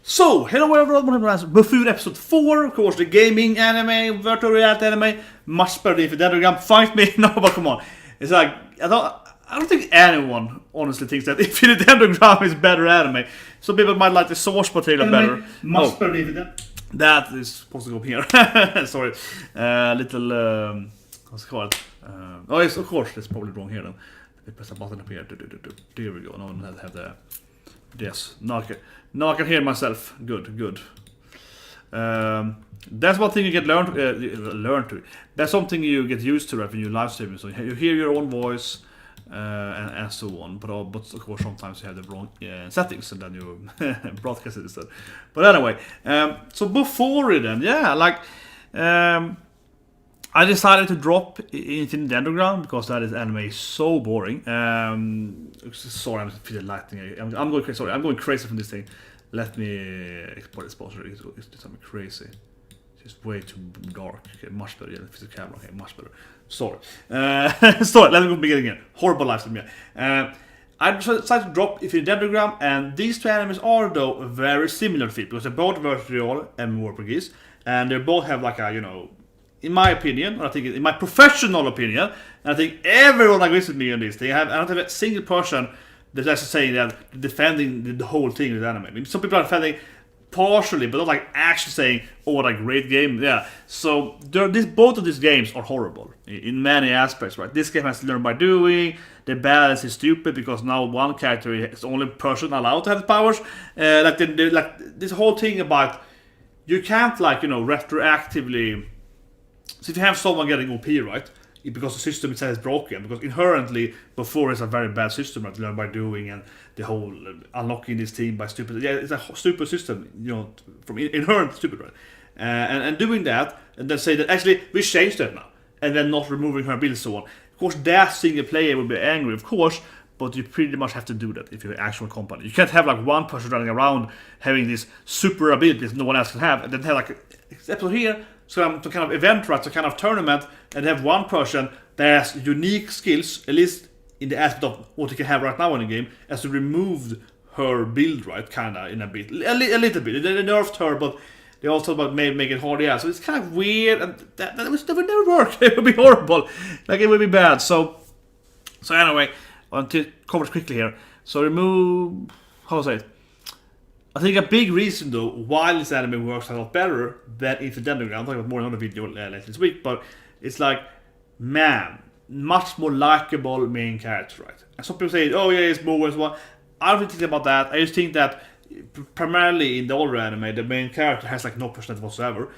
So, hello everyone, BOFURI episode 4, of course, the gaming anime, virtual reality anime, much better if Dendrogram, fight me, no, but come on. It's like, I don't think anyone honestly thinks that if Dendrogram is better anime. Some people might like the source material better. Much better if that is supposed to go here. Sorry. What's it called? Oh, yes, of course, it's probably wrong here then. Let me press a button up here. There we go. Now I have the... Yes, now I can hear myself. Good. That's one thing you get learn to. That's something you get used to, right, when you live stream. So you hear your own voice and so on. But of course sometimes you have the wrong settings and then you broadcast it instead. But anyway, so BOFURI then, yeah, like I decided to drop into Dendrogram because that is anime so boring. Sorry, I'm feeling lightning. I'm going crazy. Sorry, I'm going crazy from this thing. Let me export exposure. It's something crazy. It's way too dark. Okay, much better. Yeah, it's the camera. Okay, much better. Sorry. Sorry. Let me go begin again. Horrible live stream. Yeah. I decided to drop if in Dendrogram, and these two animes are though very similar to it because they're both virtual and Portuguese, and they both have like a in my opinion, or I think in my professional opinion, and I think everyone agrees with me on this thing. I don't have a single person that's actually saying that defending the whole thing with anime. I mean, some people are defending partially, but not like actually saying, "Oh, what a great game!" Yeah. So both of these games are horrible in many aspects, right? This game has to learn by doing. The balance is stupid because now one character is the only person allowed to have the powers. Like this whole thing about you can't retroactively. So if you have someone getting OP, right, because the system itself is broken, because inherently BOFURI is a very bad system, right, to learn by doing, and the whole unlocking this team by stupid, yeah, it's a stupid system, from inherent stupid, right, and doing that, and then say that actually we changed that now, and then not removing her ability, so on. Of course, that single player will be angry, of course, but you pretty much have to do that if you're an actual company. You can't have like one person running around having these super abilities no one else can have, and then have like an episode here. So to kind of event, right, so kind of tournament, and have one person that has unique skills, at least in the aspect of what you can have right now in the game, as to remove her build, right, kind of in a bit, a little bit. They nerfed her, but they also about make it hard, yeah. So it's kind of weird, and that would never work. It would be horrible, like it would be bad. So anyway, to cover it quickly here. So remove, how do I say it? I think a big reason though why this anime works a lot better than Into Dendrogram, I'm talking about more on the video later this week, but it's like, man, much more likable main character, right? And some people say, oh yeah, it's more as well. I don't really think about that. I just think that primarily in the older anime, the main character has like no personality whatsoever.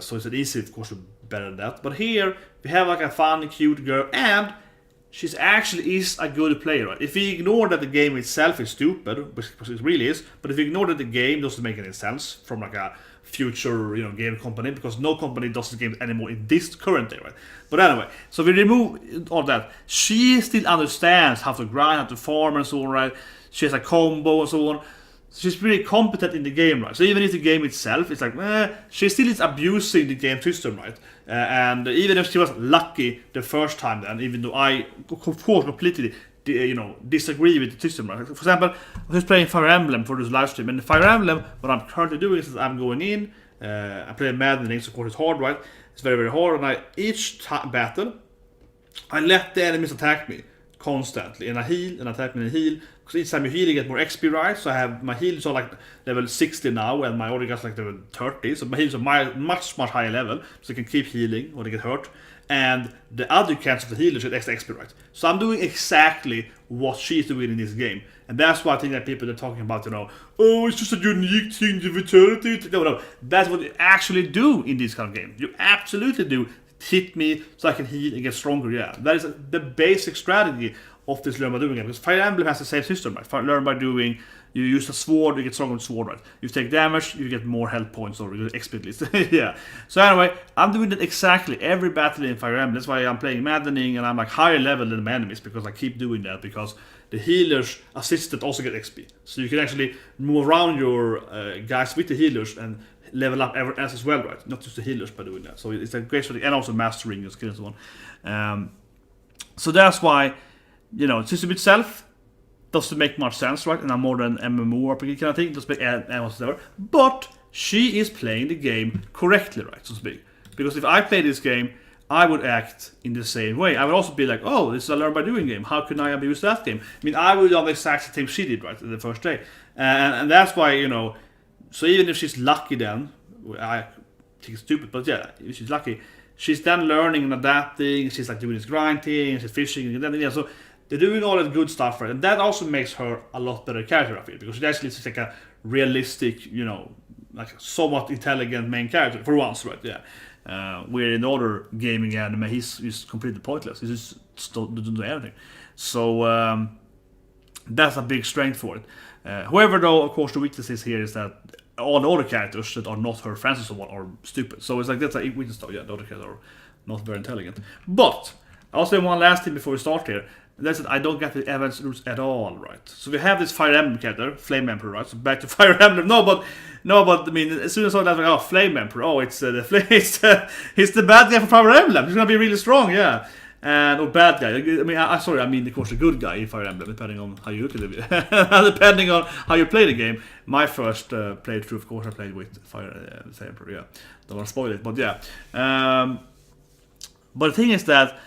So it's easy, of course, to better than that. But here we have like a fun, cute girl, and she's actually is a good player, right? If we ignore that the game itself is stupid, which it really is, but if we ignore that the game doesn't make any sense from like a future, game company, because no company does the game anymore in this current day, right? But anyway, so we remove all that. She still understands how to grind, how to farm and so on, right? She has a combo and so on. She's really competent in the game, right? So even if the game itself is like, she still is abusing the game system, right? And even if she was lucky the first time, then even though I, of course, completely, disagree with the system, right? For example, I was playing Fire Emblem for this live stream, and the Fire Emblem, what I'm currently doing is I'm going in, I play maddening, so of course it's hard, right? It's very, very hard, and each battle, I let the enemies attack me constantly, and I heal, and attack me and heal. Because each time you heal, you get more XP, right? So I have my heals are like level 60 now, and my Origans like level 30. So my heals are much higher level, so you can keep healing when they get hurt. And the other cancel the healers get extra XP, right? So I'm doing exactly what she's doing in this game, and that's why I think that people are talking about, oh, it's just a unique thing, the vitality. No, that's what you actually do in this kind of game. You absolutely do. Hit me so I can heal and get stronger. Yeah, that is the basic strategy of this learn by doing game, because Fire Emblem has the same system, right? Learn by doing, you use a sword, you get stronger with sword, right? You take damage, you get more health points, or you get XP at least. Yeah. So anyway, I'm doing that exactly every battle in Fire Emblem. That's why I'm playing maddening, and I'm like higher level than my enemies, because I keep doing that, because the healers assisted also get XP. So you can actually move around your guys with the healers and level up as well, right? Not just the healers by doing that. So it's a great strategy, and also mastering your skills and so on. So that's why, the system itself doesn't make much sense, right? In a modern MMORPG kind of thing, doesn't make whatever. But she is playing the game correctly, right, so to speak. Because if I play this game, I would act in the same way. I would also be like, oh, this is a learn by doing game. How can I abuse that game? I mean, I would do the exact same she did, right, the first day. And that's why, you know, so even if she's lucky then, I think it's stupid, but yeah, if she's lucky, she's then learning and adapting, she's like doing this grinding, she's fishing, and then, yeah, so they're doing all that good stuff, right? And that also makes her a lot better character, I feel, because she actually is like a realistic, you know, like somewhat intelligent main character, for once, right, yeah. Where in other gaming anime, he's completely pointless. He just doesn't do anything. So that's a big strength for it. However, though, of course, the weaknesses here is that all the other characters that are not her friends or someone are stupid. So it's like that's a weakness, though. Yeah, the other characters are not very intelligent. But I'll say one last thing before we start here. That's that I don't get the events rules at all, right? So we have this Fire Emblem character, Flame Emperor, right? So back to Fire Emblem. No, but I mean, as soon as I saw that, like, oh, Flame Emperor. Oh, it's the flame. He's the bad guy for Fire Emblem. He's gonna be really strong, yeah. And or bad guy. I mean, I mean, of course, the good guy in Fire Emblem, depending on how you look at it, depending on how you play the game. My first playthrough, of course, I played with Fire Emperor. Yeah, don't want to spoil it, but yeah. But the thing is that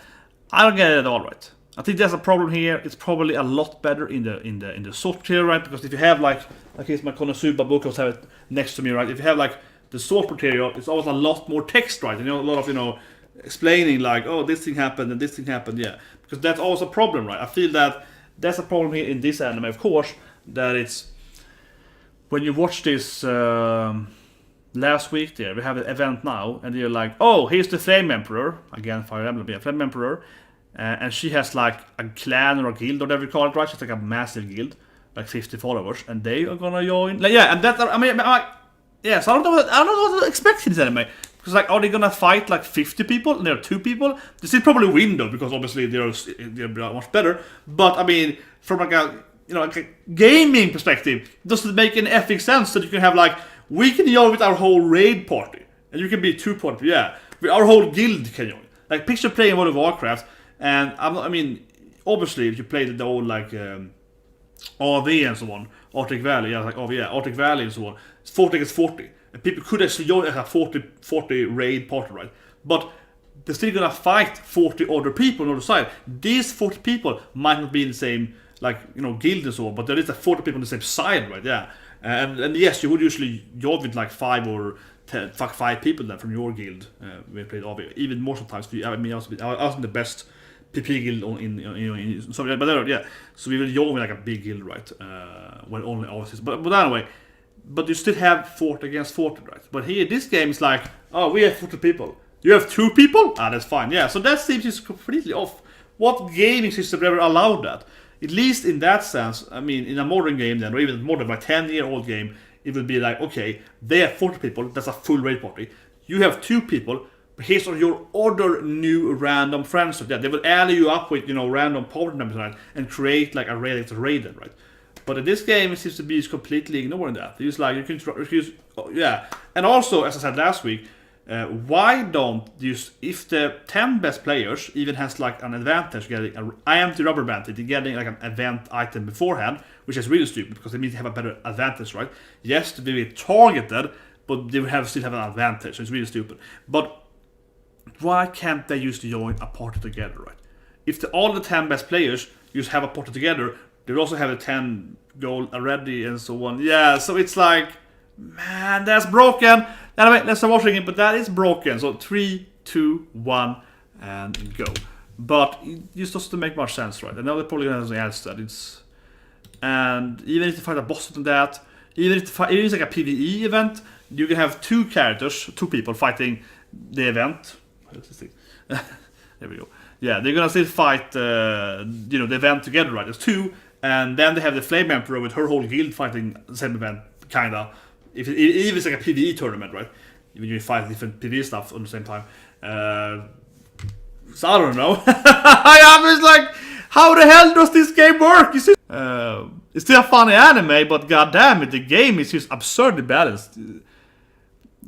I don't get it at all, right? I think there's a problem here. It's probably a lot better in the sword tier, right? Because if you have like here's my Konosuba book, I have it next to me, right? If you have like the sword material, it's always a lot more text, right? And, you know, a lot of explaining like, oh, this thing happened and this thing happened, yeah. Because that's always a problem, right? I feel that that's a problem here in this anime, of course. That it's when you watch this last week there, we have an event now, and you're like, oh, here's the Flame Emperor again, Fire Emblem, yeah, Flame Emperor. And she has like a clan or a guild or whatever you call it, right? She's like a massive guild, like 50 followers, and they are gonna join. Like, yeah, and that I'm like, yeah. So I don't know what to expect in this anime, because like, are they gonna fight like 50 people and there are 2 people? They still probably win though, because obviously they're much better. But I mean, from like a gaming perspective, does it make any effing sense that you can have like we can join with our whole raid party, and you can be 2 party, yeah, with our whole guild can join. Like picture playing World of Warcraft. And I mean, obviously, if you play the old like RV and so on, Arctic Valley, yeah, like RV, yeah, Arctic Valley and so on, it's 40 against 40, and people could actually join a 40 raid party, right? But they're still gonna fight 40 other people on the other side. These 40 people might not be in the same guild and so on, but there is a 40 people on the same side, right? Yeah, and yes, you would usually join with like 5 or 5 people then from your guild when you played RV. Even more sometimes. I mean, I wasn't the best PP guild in so, but yeah, so we will join with like a big guild, right? Well, only ours, but anyway, but you still have 40 against 40, right? But here, this game is like, oh, we have 40 people. You have 2 people? Ah, that's fine. Yeah, so that seems just completely off. What gaming system ever allowed that? At least in that sense, I mean, in a modern game then, or even more than a 10-year-old game, it would be like, okay, they have 40 people. That's a full raid party. You have 2 people. Here's your other new random friends of that. They will add you up with random party members, right, and create like a raid to raid them, right? But in this game, it seems to be completely ignoring that. It's like you can use, yeah. And also, as I said last week, why don't you, if the 10 best players even has like an advantage getting an antirubberband, getting like an event item beforehand, which is really stupid because they mean to have a better advantage, right? Yes, to be targeted, but they will still have an advantage. So it's really stupid. But why can't they use to join a party together, right? If all the 10 best players just have a party together, they will also have a 10 goal already and so on. Yeah, so it's like, man, that's broken. Anyway, let's start watching it, but that is broken. So 3, 2, 1, and go. But it just doesn't make much sense, right? I know they're probably gonna have something else that it's, and even if you fight a boss on that, even if it's like a PvE event, you can have 2 characters, 2 people fighting the event. There we go. Yeah, they're gonna still fight the event together, right? There's 2, and then they have the Flame Emperor with her whole guild fighting the same event, kinda. If it's like a PvE tournament, right? You fight different PvE stuff at the same time. So I don't know. I was like, how the hell does this game work? It's still a funny anime, but goddamn it, the game is just absurdly balanced.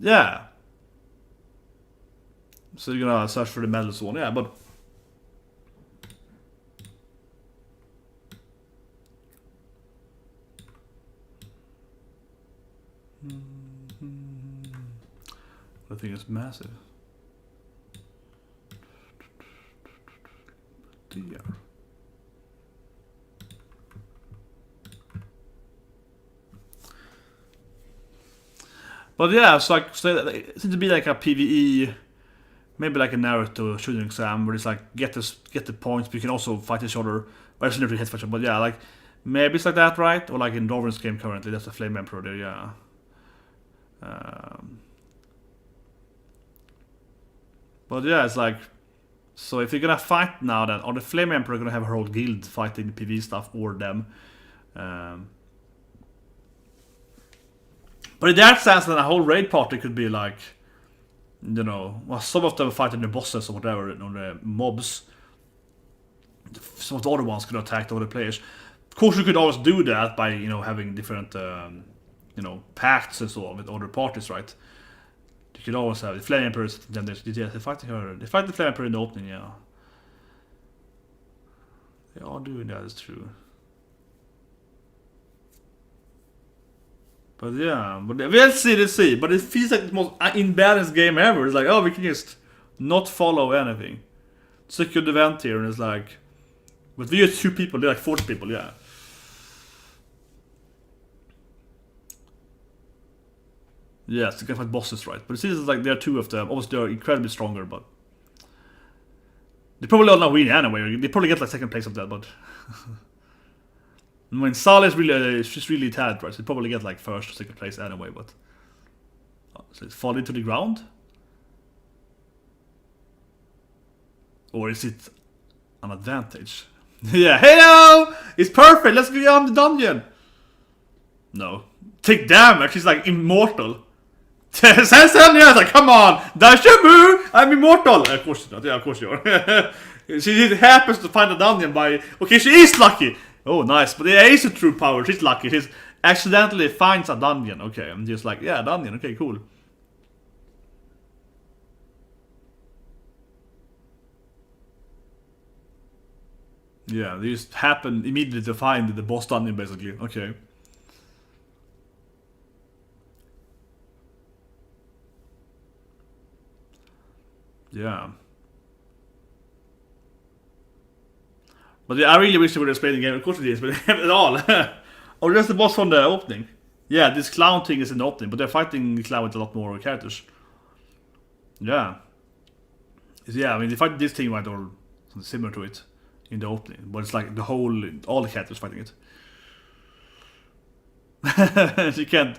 Yeah. So you're gonna search for the medals one, yeah, but The thing is massive. Dear. But yeah, it's like it seems to be like a PvE, maybe like a Naruto shooting exam where it's like get the points, but you can also fight each other. Or actually never hit each other, but yeah, like maybe it's like that, right? Or like in Dorvan's game currently, that's the Flame Emperor there, yeah. But yeah, it's like, so if you're gonna fight now, then are the Flame Emperor gonna have her whole guild fighting the PvE stuff or them? But in that sense, then a whole raid party could be like, you know, well, some of them fighting the bosses or whatever, or the mobs. Some of the other ones could attack the other players. Of course, you could always do that by, you know, having different, you know, pacts and so on with other parties, right? You could always have the Flame Emperors, then they fight her. They fight the Flame Emperor in the opening, yeah. They are doing that, it's true. But yeah, but we'll see. But it feels like the most imbalanced game ever. It's like, oh, we can just not follow anything. Secured event here, and it's like, but we are 2 people, they're like 40 people, yeah. Yes, you can fight bosses, right? But it seems like there are 2 of them. Obviously, they're incredibly stronger, but they probably all not win anyway. They probably get like 2nd place of that, but I mean, Sala is really, she's really talented, right? So they probably get like 1st or 2nd place anyway, but so it's falling to the ground, or is it an advantage? Yeah, hello! It's perfect, let's go on the dungeon! No. Take damage, she's like immortal. Sensen, like, come on! Dashabu! I'm immortal! Of course not, yeah, of course you are. She happens to find a dungeon by... Okay, she is lucky! Oh, nice, but yeah, it's a true power, she's lucky. She's accidentally finds a dungeon. Okay, I'm just like, yeah, dungeon, okay, cool. Yeah, they just happen immediately to find the boss dungeon, basically. Okay. Yeah. But yeah, I really wish they would have played the game. Of course it is, but they haven't at all. Oh, that's the boss from the opening. Yeah, this clown thing is in the opening, but they're fighting the clown with a lot more characters. Yeah. Yeah, I mean, they fight this thing right, or something similar to it in the opening, but it's like all the characters fighting it. She can't.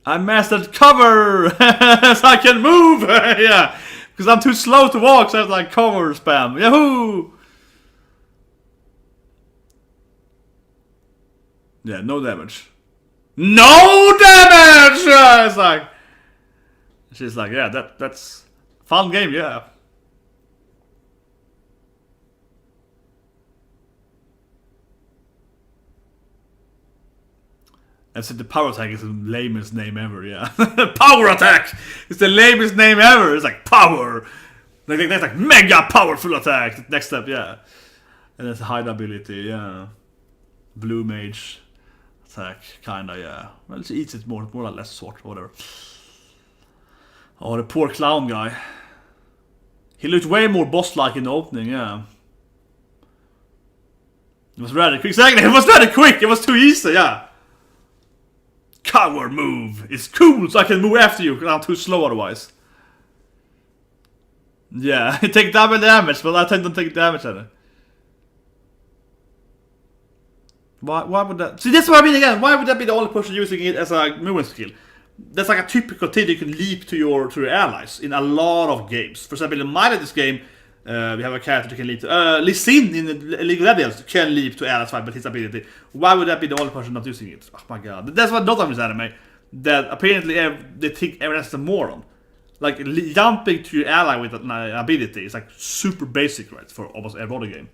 I mastered cover, so I can move. Yeah, because I'm too slow to walk, so I have like cover spam. Yahoo! Yeah, no damage. No damage! It's like, she's like, yeah, that's fun game, yeah. And so the power attack is the lamest name ever, yeah. Power attack! It's the lamest name ever. It's like power. That's like mega powerful attack. Next step, yeah. And that's a hide ability, yeah. Blue mage attack, kinda, yeah. Well, it eats it more or less sort, whatever. Oh, the poor clown guy. He looked way more boss-like in the opening, yeah. It was rather quick. Exactly, it was rather quick. It was too easy, yeah. Coward move. It's cool, so I can move after you, because I'm too slow otherwise. Yeah, I take double damage, but I tend to take damage at it. Why would that... See, that's what I mean again. Why would that be the only person using it as a movement skill? That's like a typical thing you can leap to your allies in a lot of games. For example, in my latest game, we have a character who can leap to... Lee Sin in League of Legends can leap to allies fight, but his ability. Why would that be the only person not using it? Oh my god. That's what not of this anime. That apparently they think everyone is a moron. Like, jumping to your ally with an ability is like super basic, right? For almost every other game.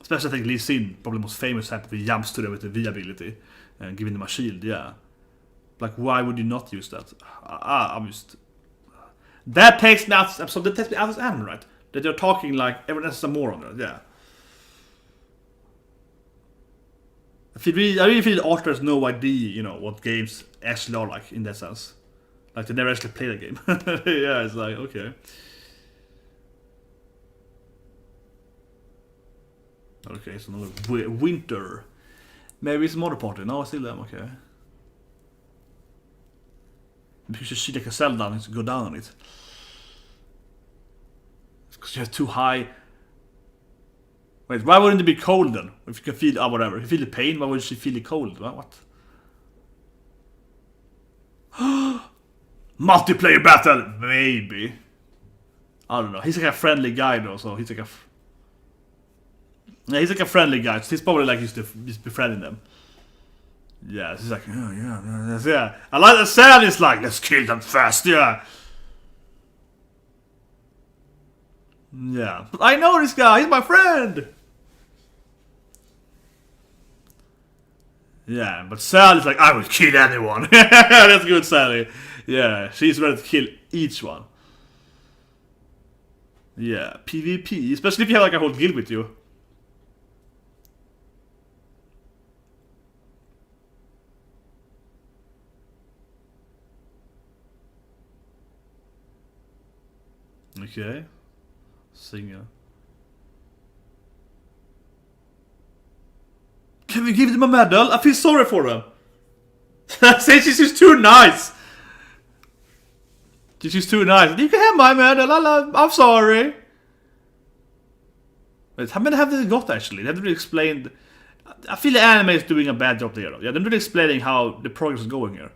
Especially I think Lee Sin, probably the most famous type of he jumps to them with the V ability and giving them a shield, yeah. Like, why would you not use that? I'm just... That takes me out of this episode, that takes me out of this anime, right? That they're talking like everyone else is a moron, right? Yeah. I really feel the author has no idea, you know, what games actually are like in that sense. Like they never actually played a game. Yeah, it's like okay. Okay, so another winter. Maybe it's Mother Party. No, I still am. Okay. Maybe you should see like a cell down and go down on it. Because you have too high. Wait, why wouldn't it be cold then? If you can feel whatever. If you feel the pain, why would she feel the cold? What? Multiplayer battle, maybe. I don't know. He's like a friendly guy though, so he's like a. Yeah, he's like a friendly guy. So he's probably like he's befriending them. Yeah, he's like, oh, yeah. I like the sound. It's like, let's kill them fast. Yeah. Yeah, but I know this guy. He's my friend. Yeah, but Sally's like, I will kill anyone. That's good, Sally. Yeah, she's ready to kill each one. Yeah, PvP, especially if you have like a whole guild with you. Okay. Singer. Can we give them a medal? I feel sorry for them. Say she's just too nice. She's too nice. You can have my medal. I'm sorry. Wait, how many have they got actually? They haven't really explained. I feel the anime is doing a bad job there. Yeah, they're not really explaining how the progress is going here.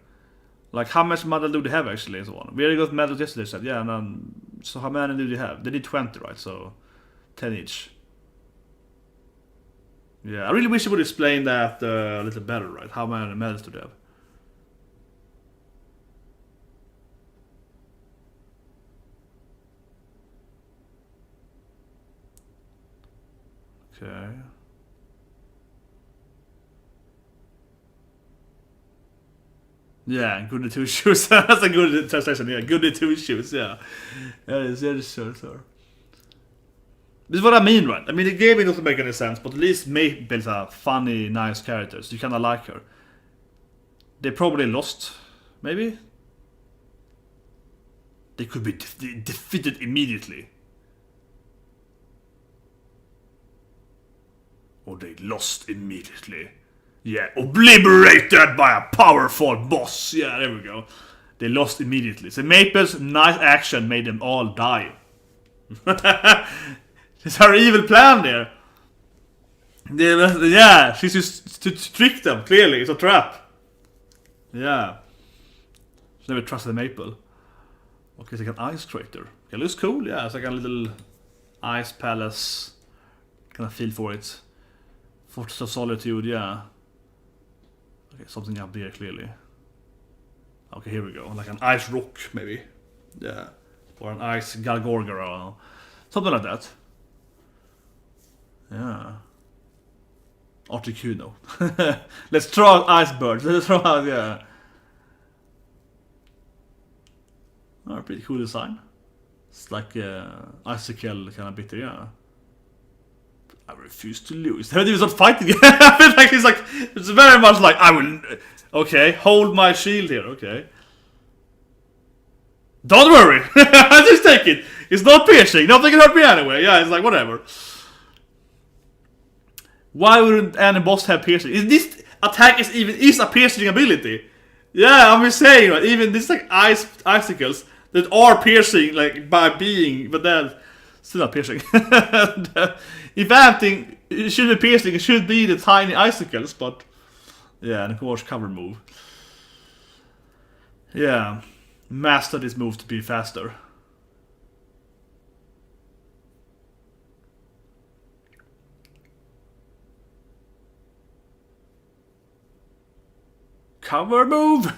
Like how much medal do they have actually and so on. We already got medals yesterday, said. Yeah, and so how many do they have? They did 20, right? So 10 each. Yeah, I really wish you would explain that a little better, right? How many medals do they have? Okay. Yeah, goody two shoes. That's a good translation. Yeah, goody two shoes. Yeah, sure. This is what I mean, right? I mean, the game doesn't make any sense, but at least Maple's a funny, nice character, so you kinda like her. They probably lost, maybe? They could be defeated immediately. Or they lost immediately. Yeah, obliterated by a powerful boss. Yeah, there we go. They lost immediately. So Maple's nice action made them all die. It's her evil plan there. Yeah, she's just to trick them, clearly. It's a trap. Yeah. She never trusted Maple. Okay, it's like an ice crater. It looks cool, yeah. It's like a little ice palace. Kind of feel for it. Fortress of Solitude, yeah. Okay, something up there, clearly. Okay, here we go. Like an ice rock, maybe. Yeah. Or an ice Galgorgara. Something like that. Yeah. Articuno. Let's throw out icebergs. Let's throw out, yeah. Oh, pretty cool design. It's like icicle kind of bit, yeah. I refuse to lose. They haven't even started fighting. I feel like it's very much like I will. Okay, hold my shield here. Okay. Don't worry. I just take it. It's not piercing. Nothing can hurt me anyway. Yeah, it's like whatever. Why wouldn't any boss have piercing? This attack is a piercing ability? Yeah, I'm just saying, right? Even this like icicles that are piercing, like by being, but then still not piercing. If anything, it should be piercing. It should be the tiny icicles, but yeah, and of course cover move. Yeah, master this move to be faster. Cover move.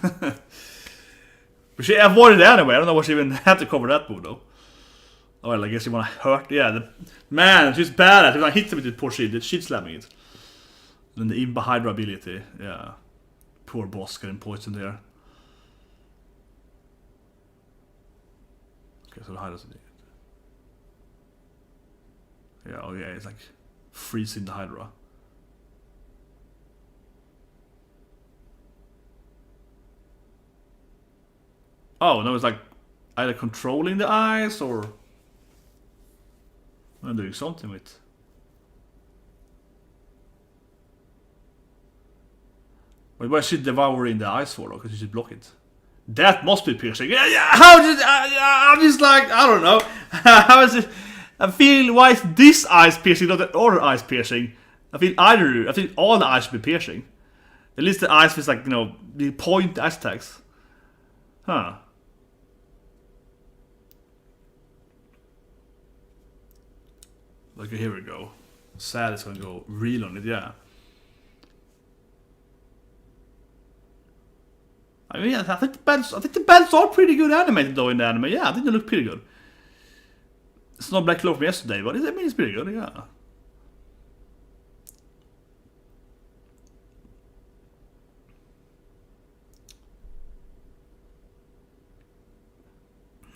But she avoided it anyway. I don't know why she even had to cover that move though. Oh well, I guess you wanna hurt. Yeah, man, she's bad at it. When I hit them with the poor shield, it's shield slamming it. Then the Imba Hydra ability, yeah. Poor boss getting poisoned there. Okay, so the Hydra's it. Yeah, oh yeah, it's like freezing the Hydra. Oh, no, it's like either controlling the eyes or I'm doing something with. But why is she devouring the eyes for though? Because she should block it. That must be piercing. Yeah, how did I'm just like, I don't know. How is it? I feel, why is this eyes piercing, not the other eyes piercing? I feel all the eyes should be piercing. At least the eyes is like, the point eyes tags. Huh. Okay, here we go. Sad is gonna go real on it, yeah. I mean, I think the belts are pretty good animated though in the anime. Yeah, I think they look pretty good. It's not Black Clover from yesterday, but it's pretty good, yeah.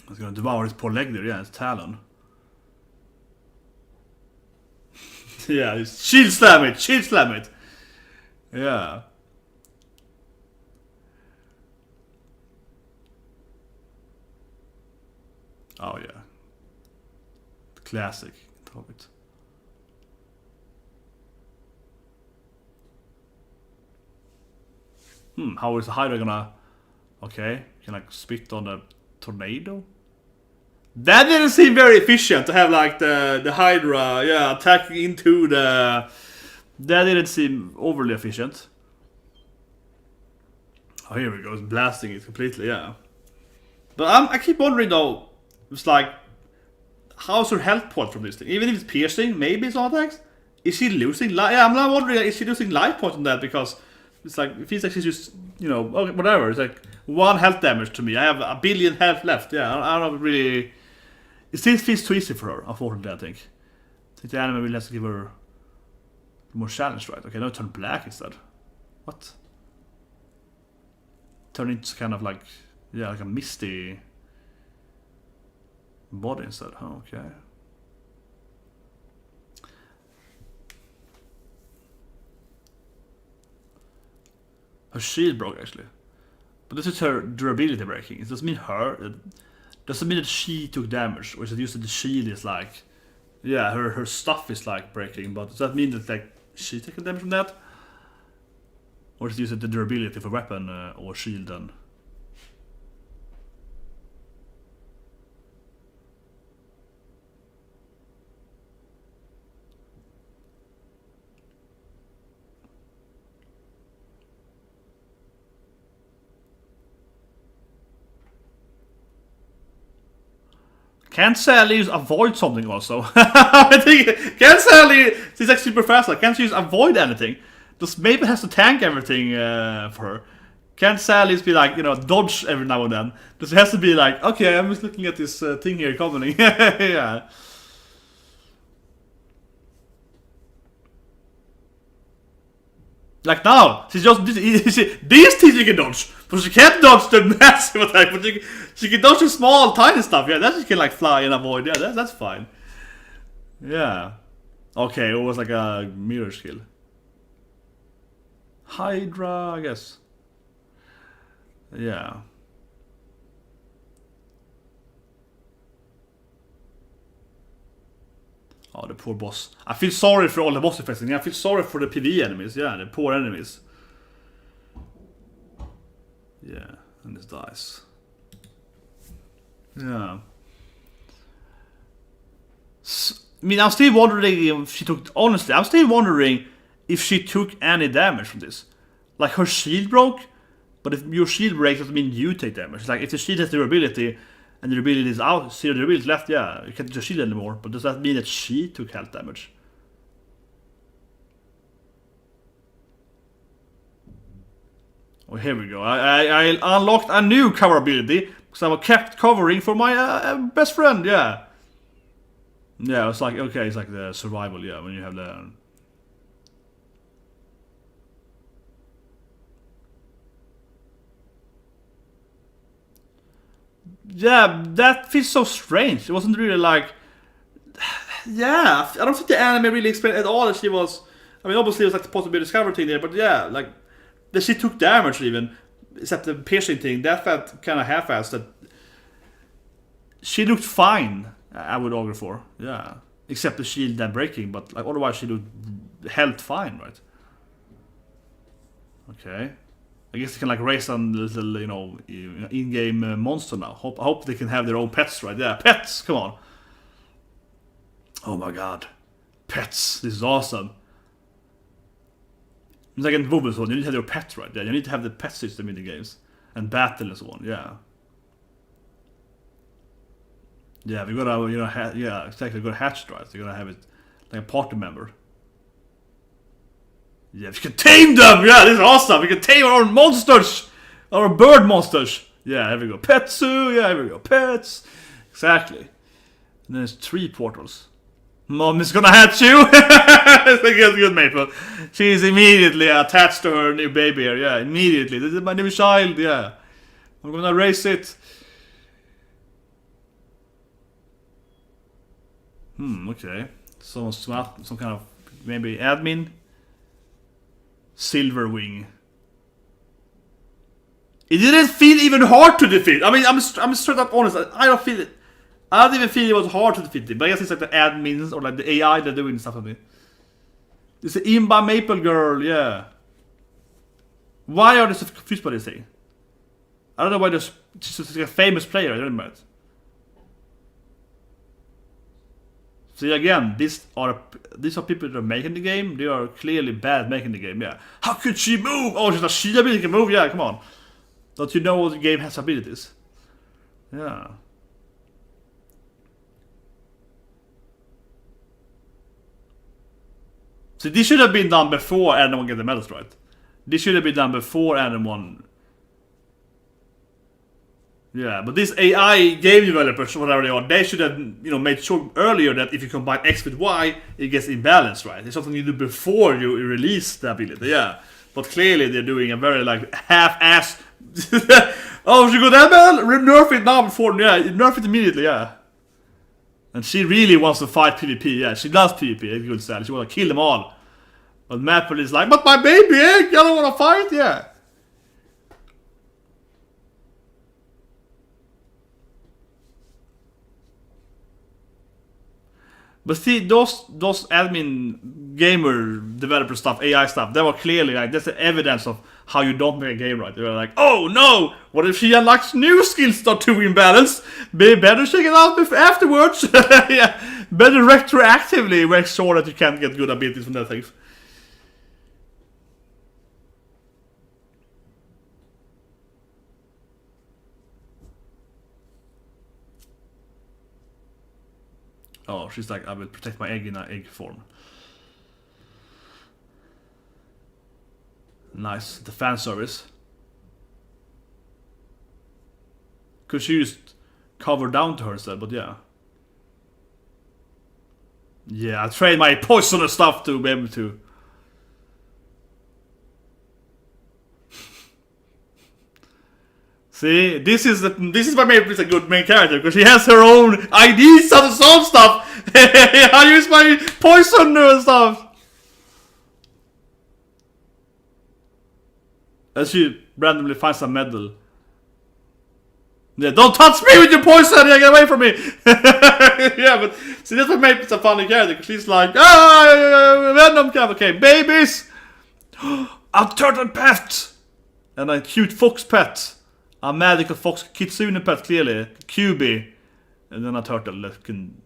It's gonna devour his poor leg there, yeah, his talon. Yeah, shield slam it! Yeah. Oh yeah. Classic Hobbit. How is the Hydra gonna... Okay, can like spit on a tornado? That didn't seem very efficient to have like the Hydra, yeah, attacking into the... That didn't seem overly efficient. Oh, here we go, it's blasting it completely, yeah. But I keep wondering though, it's like, how's her health point from this thing? Even if it's piercing, maybe it's not attacks. Is she losing life? Yeah, I'm not wondering, is she losing life points on that? Because it's like, it feels like she's just, okay, whatever. It's like 1 health damage to me. I have 1 billion health left. Yeah, I don't really... It still feels too easy for her, unfortunately, I think. I think the anime really has to give her more challenge, right? Okay, now turn black instead. What? Turn into kind of like, yeah, like a misty body instead. Oh, okay. Her shield broke actually, but this is her durability breaking. It doesn't mean her. It doesn't mean that she took damage, or is it used that the shield is like, yeah, her stuff is like breaking. But does that mean that like she taking damage from that, or is it used that the durability for weapon or shield then? Can't Sally avoid something also? I think, can't Sally, she's like super fast, like, can't she just avoid anything? Just maybe has to tank everything for her. Can't Sally just be like, dodge every now and then? Just has to be like, okay, I'm just looking at this thing here coming. Yeah. Like now, she's just these things you can dodge, but she can't dodge the massive attack. But she can dodge the small, tiny stuff. Yeah, that she can like fly and avoid. Yeah, that's fine. Yeah. Okay, it was like a mirror skill. Hydra, I guess. Yeah. Oh, the poor boss. I feel sorry for all the boss effects. I feel sorry for the PvE enemies. Yeah, the poor enemies. Yeah, and this dies. Yeah. I mean, I'm still wondering if she took... Honestly, I'm still wondering if she took any damage from this. Like, her shield broke, but if your shield breaks, doesn't mean you take damage. Like, if the shield has durability, and the durability is out, zero durability left, yeah, you can't use the shield anymore. But does that mean that she took health damage? Oh, here we go. I unlocked a new cover ability, because I kept covering for my best friend, yeah. Yeah, it's like, okay, it's like the survival, yeah, when you have the... Yeah, that feels so strange. It wasn't really like... Yeah, I don't think the anime really explained at all that she was... I mean, obviously it was like the possibility discovery thing there, but yeah, like... That she took damage even. except the piercing thing, that felt kind of half-assed. That she looked fine, I would argue for. Yeah. Except the shield and breaking, but like otherwise she looked held fine, right? Okay. I guess they can like raise some little, you know, in-game monster now. I hope they can have their own pets, right? Yeah, pets, come on. Oh my god. Pets, this is awesome. It's like in Bougyoryoku, you need to have your pets, right? Yeah, you need to have the pet system in the games. And battle and so on, yeah. Yeah, we gotta, you know, yeah, exactly, we gotta hatch, right? So you're gonna have it like a party member. Yeah, we can tame them! Yeah, this is awesome! We can tame our monsters! Our bird monsters! Yeah, here we go. Petsu! Yeah, here we go. Pets! Exactly. And then there's 3 portals. Mom is gonna hatch you! It's a good Maple. She's immediately attached to her new baby here. Yeah, immediately. This is my new child, yeah. I'm gonna raise it. Okay. So some kind of maybe admin. Silver Wing. It didn't feel even hard to defeat. I mean, I'm straight up honest. I don't feel it. I don't even feel it was hard to defeat it. But I guess it's like the admins or like the AI that are doing stuff for me. It's the Imba Maple girl, yeah. Why are they so confused by this thing? I don't know why there's just like a famous player, I don't know. See again, these are people that are making the game. They are clearly bad making the game. Yeah. How could she move? Oh, she's a shield ability can move. Yeah, come on. Don't you know the game has abilities? Yeah. See, this should have been done before anyone get the medals, right? This should have been done before anyone. Yeah, but these AI game developers, whatever they are, they should have, you know, made sure earlier that if you combine X with Y, it gets imbalanced, right? It's something you do before you release the ability, yeah. But clearly they're doing a very, like, half-ass... Oh, she got that bad? Nerf it now before, yeah, nerf it immediately, yeah. And she really wants to fight PvP, yeah. She loves PvP, it's good style. She wants to kill them all. But Maple is like, but my baby egg, you don't want to fight, yeah. But see, those admin gamer developer stuff, AI stuff, they were clearly like, that's the evidence of how you don't make a game right. They were like, oh no, what if she unlocks new skills that are too imbalanced? Better check it out afterwards. Yeah, better retroactively make sure that you can't get good abilities from that things. Oh, she's like, I will protect my egg in an egg form. Nice, the fan service. Could she just cover down to her instead, but yeah. Yeah, I trade my poisonous stuff to be able to. See, this is why Maple is a good main character, because she has her own ideas how to solve stuff. I use my poison and stuff. And she randomly finds a medal. Yeah, don't touch me with your poison! Yeah, get away from me! Yeah, but see, that's what Maple's a funny character, because she's like, Venom camp, okay, babies! A turtle pet! And a cute fox pet. A magical fox kitsune pet, clearly. QB. And then a turtle that can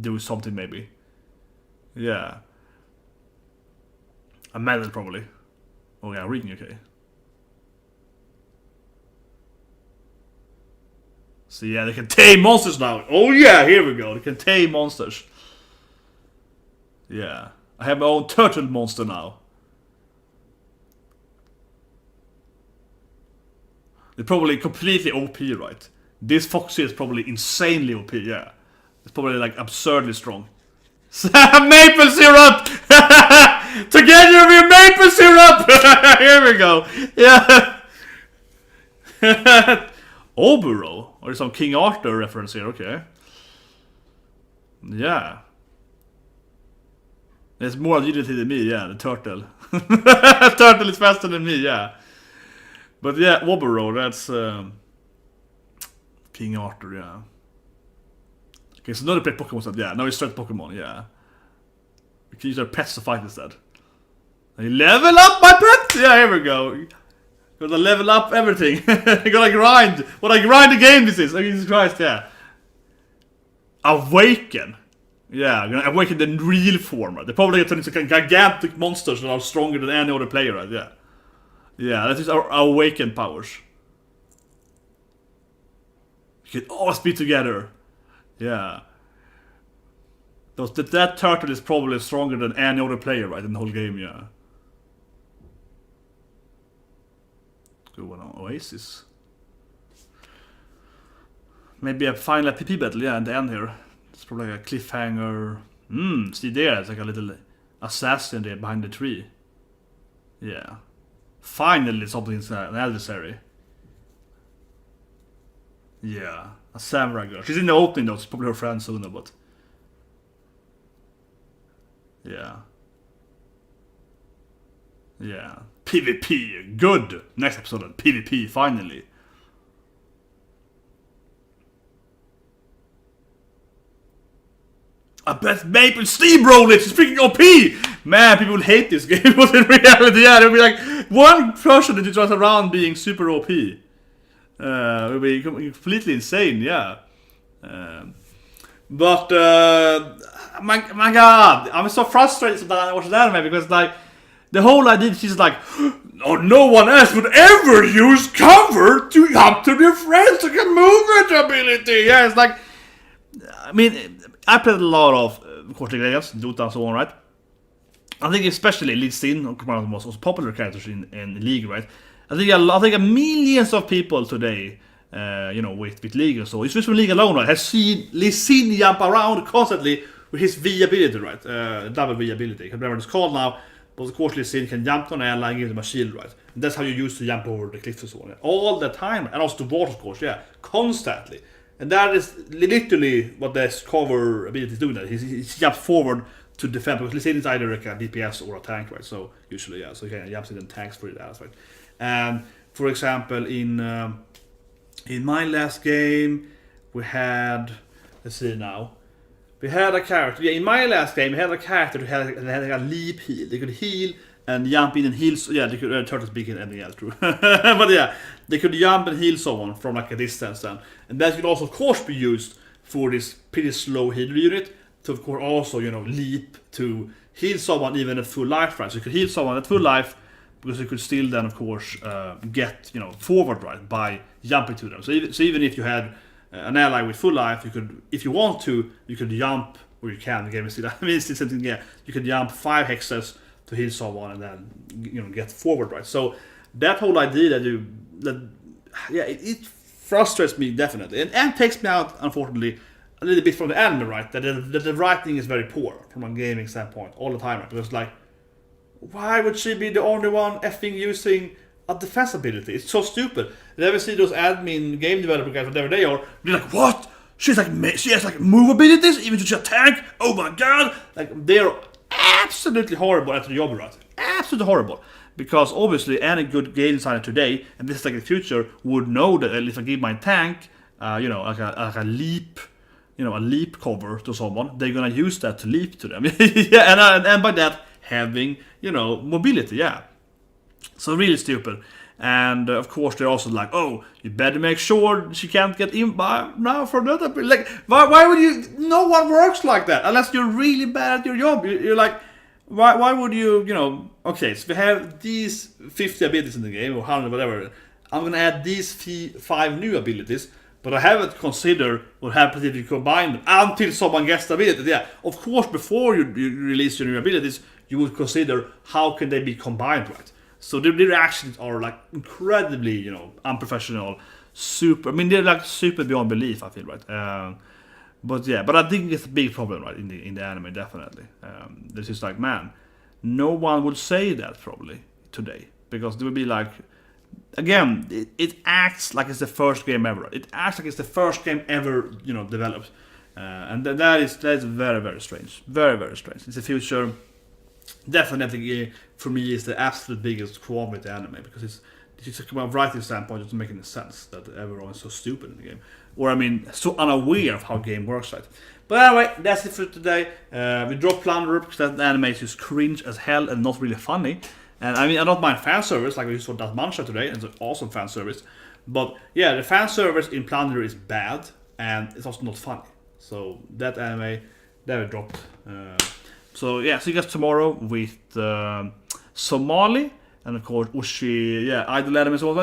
do something, maybe. Yeah. A medal, probably. Oh yeah, reading, okay. So yeah, they can tame monsters now. Oh yeah, here we go. They can tame monsters. Yeah. I have my own turtle monster now. They're probably completely OP, right? This fox is probably insanely OP, yeah. It's probably like absurdly strong. Maple syrup! Together with maple syrup! Here we go. Yeah. Oburo? Or some King Arthur reference here, okay. Yeah. There's more agility than me, yeah, the turtle. Turtle is faster than me, yeah. But yeah, Obero, that's King Arthur, yeah. Okay, so now they play Pokemon instead, yeah. Now we straight Pokemon, yeah. We can use our pets to fight instead. You level up my pet! Yeah, here we go. Gotta level up everything. Gotta grind. What a grind the game this is. Oh, Jesus Christ, yeah. Awaken. Yeah, gonna awaken the real form, right? They probably get turned into gigantic monsters that are stronger than any other player, right? Yeah. Yeah, that is our awaken powers. We can all be together. Yeah. That turtle is probably stronger than any other player, right? In the whole game, yeah. Good one on Oasis. Maybe a final PP battle, yeah, at the end here. It's probably like a cliffhanger. See there, it's like a little assassin there behind the tree. Yeah. Finally something's an adversary. Yeah. A samurai girl. She's in the opening though, she's probably her friend Suna, but... Yeah. Yeah. PvP, good! Next episode of PvP, finally. I bet Maple Steamroll it! It's freaking OP! Man, people will hate this game, but in reality, yeah, there'll be like one person that just runs around being super OP. It'll be completely insane, yeah. But my god, I'm so frustrated that I watch that anime because like the whole idea is just like, oh, no one else would ever use cover to jump to their friends like a movement ability. Yeah, it's like, I mean, I played a lot of course games, Dota and so on, right? I think especially Lee Sin, one of the most popular characters in League, right? I think millions of people today, with League and so, it's just from League alone, right, has seen Lee Sin jump around constantly with his V ability, right? Double V ability, I can't remember what it's called now, but of course Lee Sin can jump on air and give them a shield, right? And that's how you use to jump over the cliffs and so on. All the time, and also the water, of course, yeah, constantly. And that is literally what this cover ability is doing. That he jumps forward to defend, because Lee Sin is either like a DPS or a tank, right? So usually, yeah, so he can jump in and tanks for that, right? And for example, in my last game, we had, let's see now, we had a character. Yeah, in my last game, we had a character who had a leap heal. They could heal and jump in and heal. Yeah, they could turtle speak and anything else, true. But yeah, they could jump and heal someone from like a distance then. And that could also, of course, be used for this pretty slow healer unit to, of course, also, leap to heal someone even at full life, right? So you could heal someone at full life because you could still then, of course, get, forward, right, by jumping to them. So even if you had an ally with full life, you could, if you want to, you could jump, or you can, the game is still, I mean, it's still something, yeah, you could jump 5 hexes to heal someone and then, get forward, right? So that whole idea it frustrates me definitely, and takes me out, unfortunately, a little bit from the anime, right? That the writing is very poor from a gaming standpoint all the time, right? Because like, why would she be the only one effing using a defense ability? It's so stupid. You ever see those admin game developer guys, whatever they are? They're like, what? She has like move abilities, even to just tank. Oh my god! Like they're absolutely horrible at the job, right? Absolutely horrible. Because obviously any good game designer today, and this is like in the future, would know that if I give my tank, like a leap, a leap cover to someone, they're gonna use that to leap to them. Yeah, and by that having, mobility, yeah. So really stupid. And of course they're also like, oh, you better make sure she can't get in by now for another. Like, why would you? No one works like that unless you're really bad at your job. You're like, why would you? Okay, so we have these 50 abilities in the game, or 100, whatever. I'm gonna add these 5 new abilities, but I haven't considered what happens if you combine them until someone gets the ability. Yeah, of course, before you release your new abilities, you would consider how can they be combined, right? So their actions are like incredibly, unprofessional, super. I mean, they're like super beyond belief, I feel, right? But I think it's a big problem, right, in the anime, definitely. This is like, man, no one would say that probably today, because they would be like, again, it acts like it's the first game ever. It acts like it's the first game ever, developed, and that is very, very strange, very, very strange. It's the future. Definitely, for me, is the absolute biggest qualm with the anime, because It's from a writing standpoint, it doesn't make any sense that everyone is so stupid in the game. Or, I mean, so unaware of how game works, right? But anyway, that's it for today. We dropped Plunderer because that anime is just cringe as hell and not really funny. And I mean, I don't mind fan service, like we saw that Mancha today, and it's an awesome fan service. But yeah, the fan service in Plunderer is bad, and it's also not funny. So that anime, that we dropped. So yeah, see you guys tomorrow with Somali, and of course Ushi, yeah, idol anime as well.